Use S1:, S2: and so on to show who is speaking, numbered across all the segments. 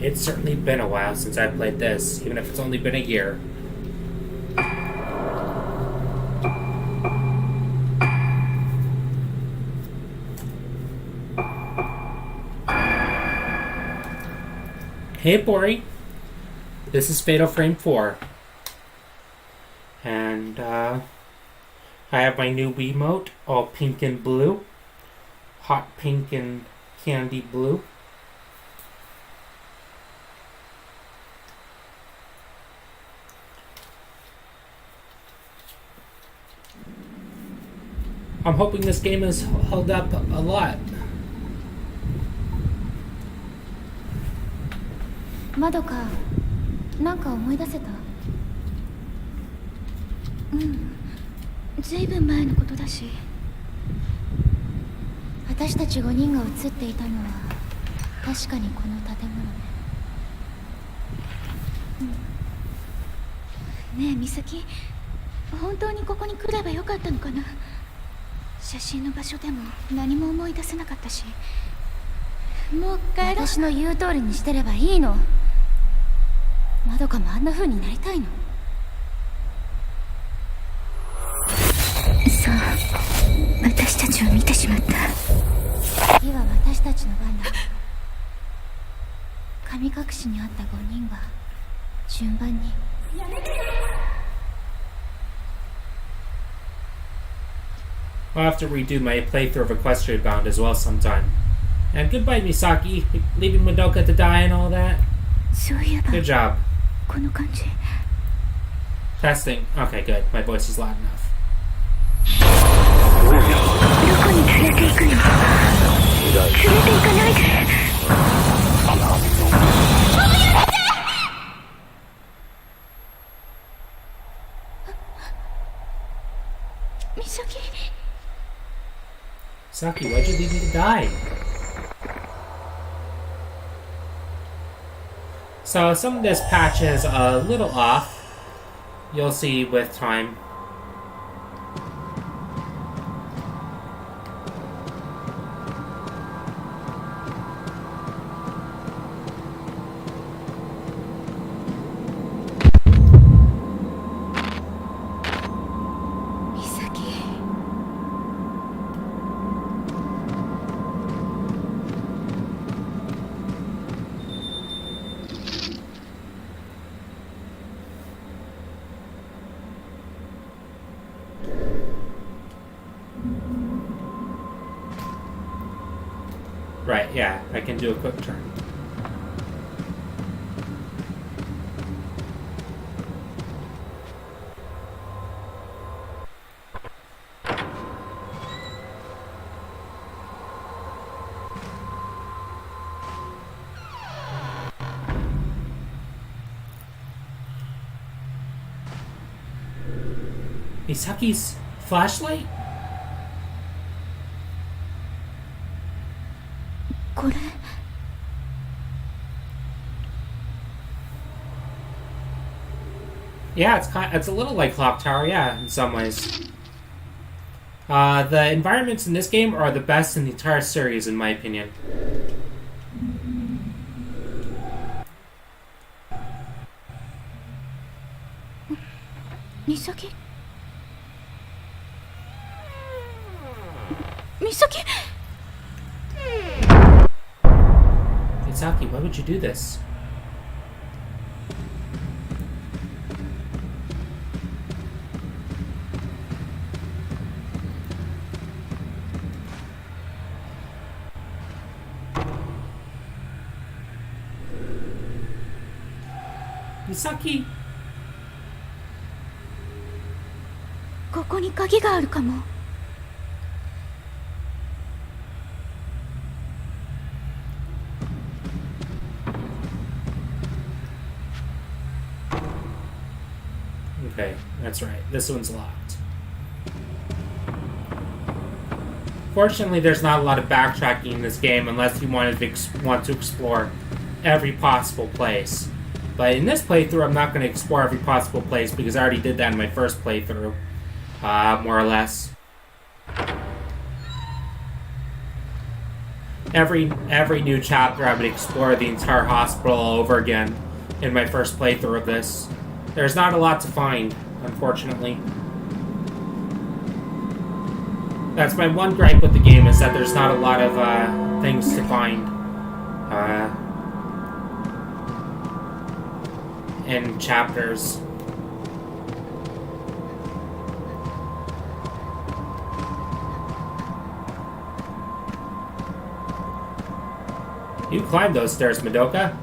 S1: It's certainly been a while since I played this, even if it's only been a year. Hey Bori, this is Fatal Frame 4. And I have my new Wiimote, all pink and blue. Hot pink and candy blue. I'm hoping this game has held up a lot.
S2: まどか、なんか思い出せた？うん、ずいぶん前のことだし。私たち5人が映っていたのは確かにこの建物ね。ねえ美咲、本当にここに来ればよかったのかな。写真の場所でも何も思い出せなかったし。もう帰ろう。私の言う通りにしてればいいの。まどかもあんな風になりたいの？そう、私たちを見てしまった。次は私たちの番だ。神隠しにあった5人が順番に。やめてよ。
S1: I'll have to redo my playthrough of Equestria Bound as well sometime. And goodbye, Misaki. Leaving Madoka to die and all that.
S2: そういえば
S1: Good job.
S2: この感じ。
S1: Testing. Okay, good. My voice is loud enough.
S2: どこに連れて行くの？連れて行かないで。美咲。
S1: Saki, why'd you leave me to die? So some of this patch is a little off. You'll see with time. Right, yeah, I can do a quick turn. Misaki's flashlight?
S2: これ。
S1: Yeah, it's a little like Clock Tower, yeah, in some ways. The environments in this game are the best in the entire series, in my opinion.
S2: Misaki? Misaki?
S1: Misaki, why would you do this? Misaki!
S2: ここに鍵があるかも。
S1: Okay, that's right. This one's locked. Fortunately, there's not a lot of backtracking in this game unless you want to explore every possible place. But in this playthrough, I'm not going to explore every possible place because I already did that in my first playthrough, more or less. every new chapter, I would explore the entire hospital all over again in my first playthrough of this. There's not a lot to find, unfortunately. That's my one gripe with the game, is that there's not a lot of things to find in chapters. You climbed those stairs, Madoka.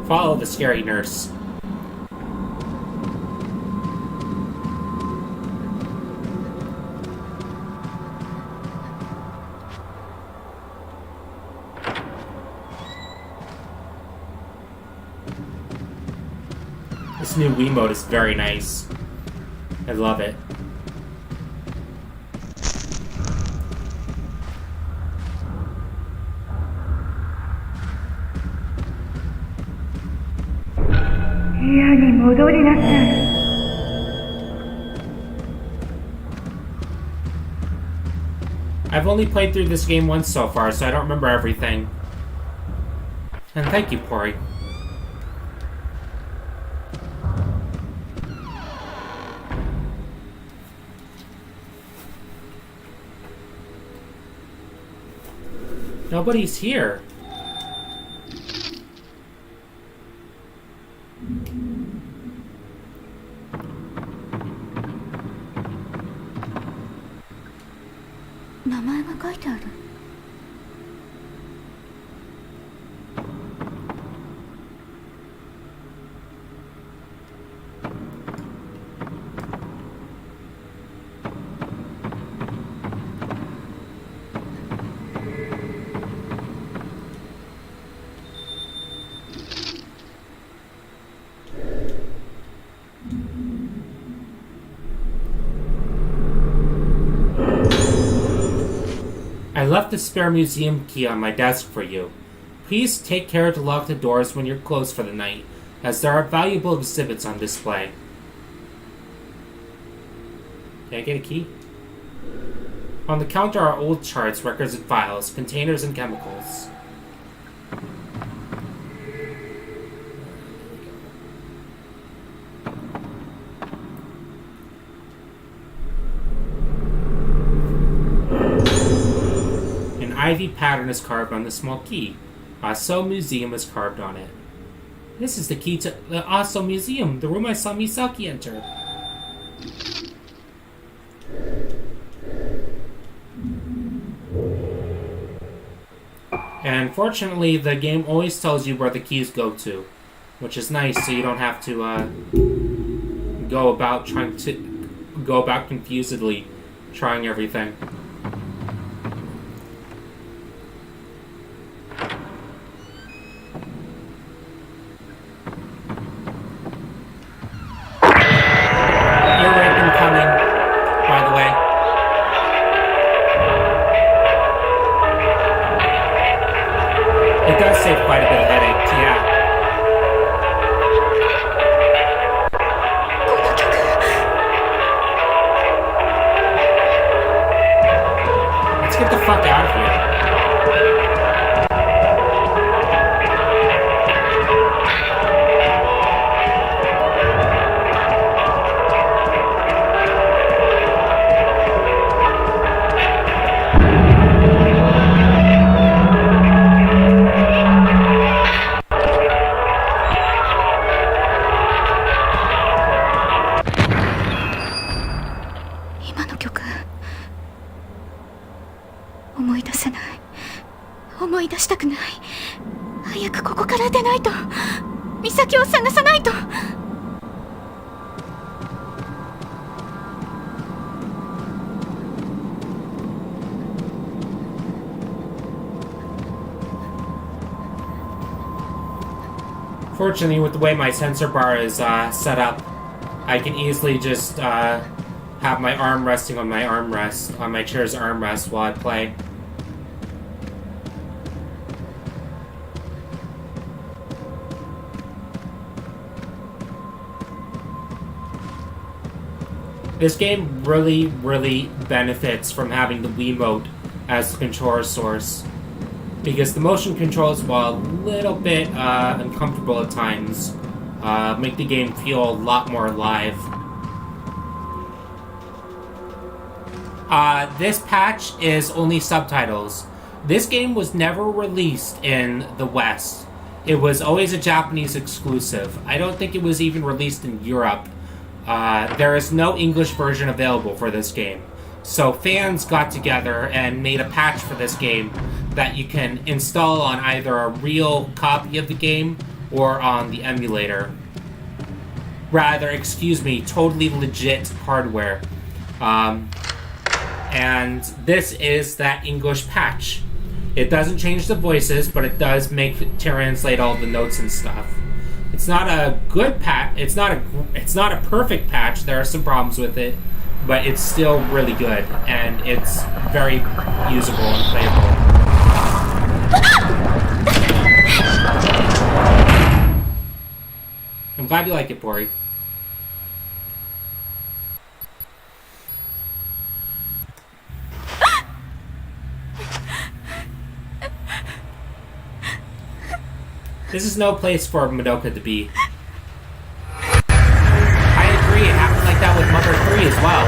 S1: Follow the scary nurse. This new Wiimote is very nice. I love it. I've only played through this game once so far, so I don't remember everything. And thank you, Pori. Nobody's here. I left the spare museum key on my desk for you. Please take care to lock the doors when you're closed for the night, as there are valuable exhibits on display. Can I get a key? On the counter are old charts, records and files, containers and chemicals. Ivy pattern is carved on the small key. Aso Museum is carved on it. This is the key to the Aso Museum, the room I saw Misaki enter. And fortunately, the game always tells you where the keys go to, which is nice, so you don't have to go about confusedly trying everything. Fortunately, with the way my sensor bar is set up, I can easily just have my arm resting on my armrest, on my chair's armrest while I play. This game really, really benefits from having the Wiimote as the controller source, because the motion controls, while a little bit uncomfortable at times, make the game feel a lot more alive. This patch is only subtitles. This game was never released in the West. It was always a Japanese exclusive. I don't think it was even released in Europe. There is no English version available for this game. So fans got together and made a patch for this game that you can install on either a real copy of the game or on the emulator. Rather, excuse me, totally legit hardware. And this is that English patch. It doesn't change the voices, but it does translate all the notes and stuff. It's not a good patch. It's not a perfect patch. There are some problems with it, but it's still really good, and it's very usable and playable. I'm glad you like it, Bori. This is no place for Madoka to be. I agree, it happened like that with Mother 3 as well.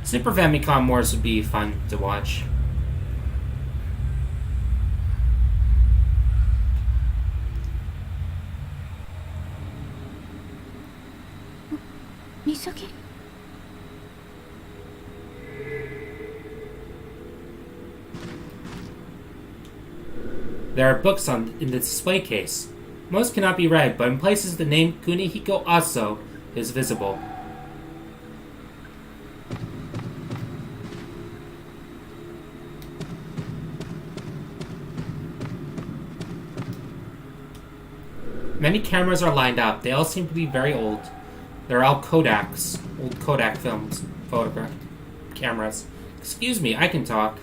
S1: Super Famicom Wars would be fun to watch.
S2: Misaki?
S1: There are books in the display case. Most cannot be read, but in places the name Kunihiko Aso is visible. Many cameras are lined up. They all seem to be very old. They're all Kodaks. Old Kodak films. Photographed cameras. Excuse me, I can talk.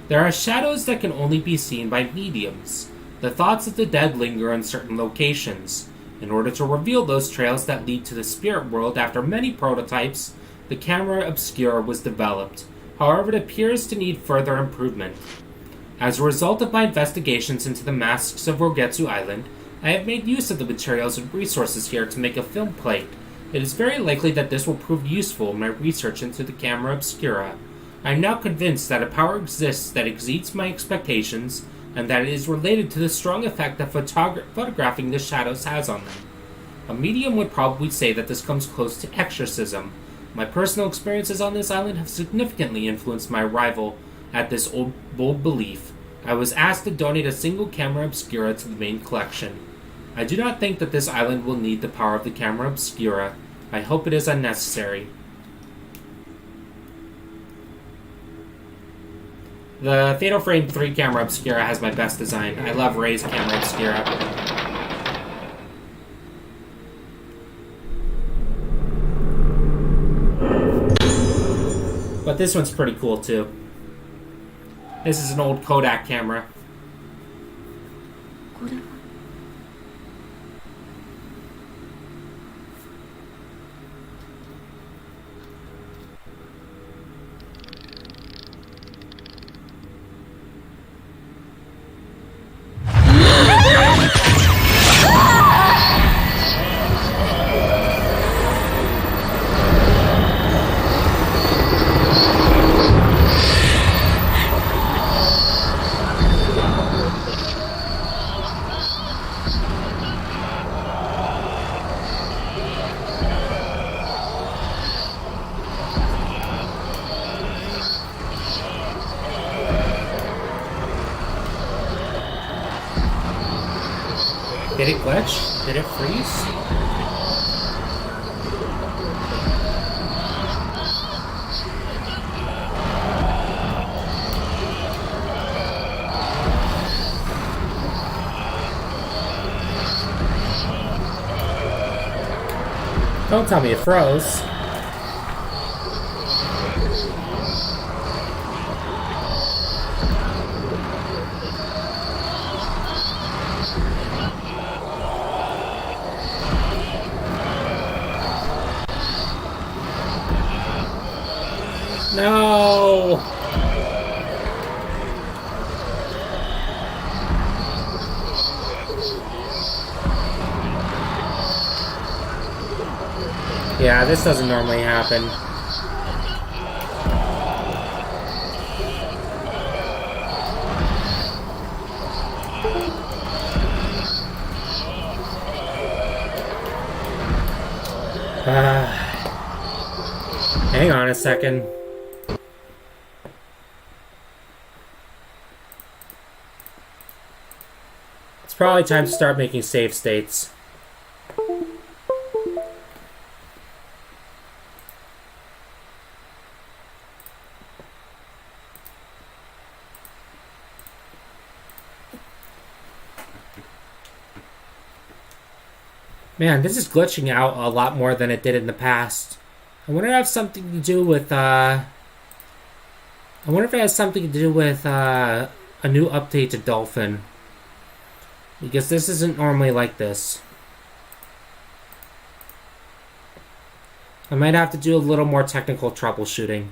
S1: There are shadows that can only be seen by mediums. The thoughts of the dead linger in certain locations. In order to reveal those trails that lead to the spirit world after many prototypes, the camera obscura was developed. However, it appears to need further improvement. As a result of my investigations into the masks of Rogetsu Island, I have made use of the materials and resources here to make a film plate. It is very likely that this will prove useful in my research into the camera obscura. I am now convinced that a power exists that exceeds my expectations, and that it is related to the strong effect that photographing the shadows has on them. A medium would probably say that this comes close to exorcism. My personal experiences on this island have significantly influenced my arrival at this bold belief. I was asked to donate a single camera obscura to the main collection. I do not think that this island will need the power of the camera obscura. I hope it is unnecessary. The Fatal Frame 3 camera obscura has my best design. I love Ray's camera obscura. But this one's pretty cool too. This is an old Kodak camera. Did it glitch? Did it freeze? Don't tell me it froze. No! Yeah, this doesn't normally happen. Hang on a second. It's probably time to start making save states. Man, this is glitching out a lot more than it did in the past. I wonder if it has something to do with, a new update to Dolphin. Because this isn't normally like this. I might have to do a little more technical troubleshooting.